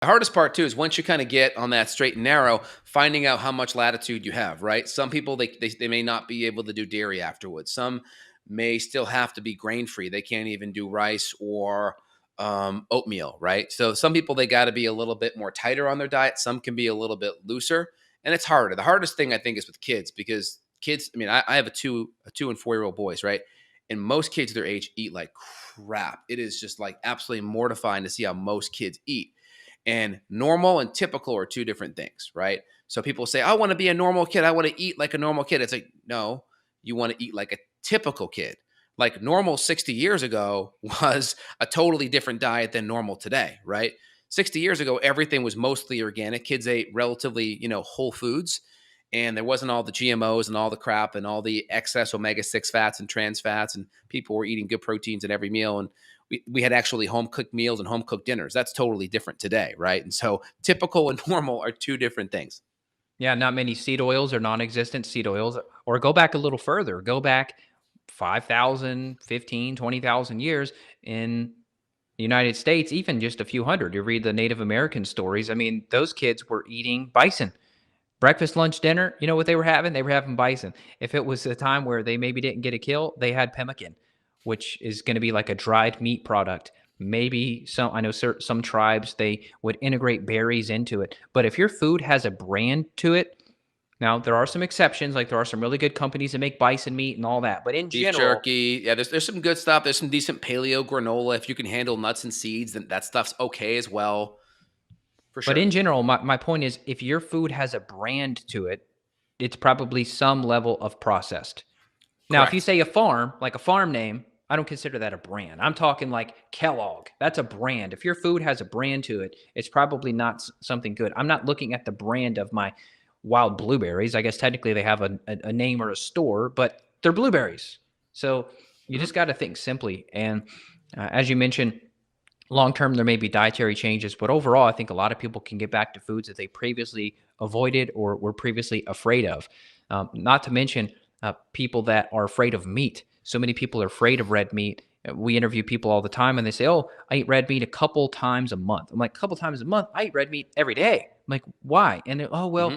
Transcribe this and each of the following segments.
The hardest part too is once you kind of get on that straight and narrow, finding out how much latitude you have, right? Some people they may not be able to do dairy afterwards. Some may still have to be grain free. They can't even do rice or oatmeal, right? So some people they got to be a little bit more tighter on their diet. Some can be a little bit looser, and it's harder. The hardest thing I think is with kids because kids. I mean, I have a 2 and 4 year old boys, right? And most kids their age eat like crap. It is just like absolutely mortifying to see how most kids eat, and normal and typical are two different things, right? So people say, I want to be a normal kid. I want to eat like a normal kid. It's like, no, you want to eat like a typical kid. Like normal 60 years ago was a totally different diet than normal today, right? 60 years ago, everything was mostly organic. Kids ate relatively, whole foods. And there wasn't all the GMOs and all the crap and all the excess omega-6 fats and trans fats. And people were eating good proteins in every meal. And we had actually home cooked meals and home cooked dinners. That's totally different today, right? And so typical and normal are two different things. Yeah, not many seed oils or non-existent seed oils. Or go back a little further. Go back 5,000, 15, 20,000 years in the United States, even just a few hundred. You read the Native American stories. I mean, those kids were eating bison. Breakfast, lunch, dinner, you know what they were having? They were having bison. If it was a time where they maybe didn't get a kill, they had pemmican, which is going to be like a dried meat product. Maybe some, I know some tribes, they would integrate berries into it. But if your food has a brand to it, now there are some exceptions, like there are some really good companies that make bison meat and all that. But in Beef general, jerky. Yeah, there's some good stuff. There's some decent paleo granola. If you can handle nuts and seeds, then that stuff's okay as well, for But sure. in general, my point is if your food has a brand to it, it's probably some level of processed. Now, if you Correct. say a farm, like a farm name, I don't consider that a brand. I'm talking like Kellogg. That's a brand. If your food has a brand to it, it's probably not something good. I'm not looking at the brand of my wild blueberries. I guess technically they have a name or a store, but they're blueberries. So you Mhm. just got to think simply. And as you mentioned, long term, there may be dietary changes, but overall, I think a lot of people can get back to foods that they previously avoided or were previously afraid of. Not to mention people that are afraid of meat. So many people are afraid of red meat. We interview people all the time and they say, oh, I eat red meat a couple times a month. I'm like, a couple times a month? I eat red meat every day. I'm like, why? And they're, oh, well,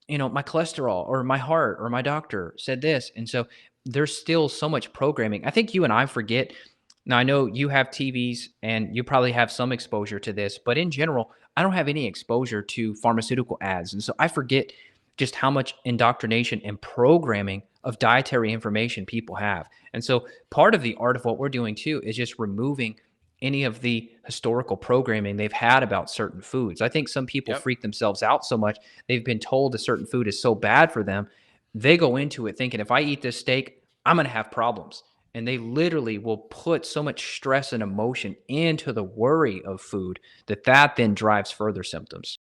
Mhm. my cholesterol or my heart or my doctor said this. And so there's still so much programming. I think you and I forget. Now, I know you have TVs and you probably have some exposure to this, but in general, I don't have any exposure to pharmaceutical ads. And so I forget just how much indoctrination and programming of dietary information people have. And so part of the art of what we're doing too is just removing any of the historical programming they've had about certain foods. I think some people Yep. freak themselves out so much. They've been told a certain food is so bad for them. They go into it thinking if I eat this steak, I'm going to have problems. And they literally will put so much stress and emotion into the worry of food that then drives further symptoms.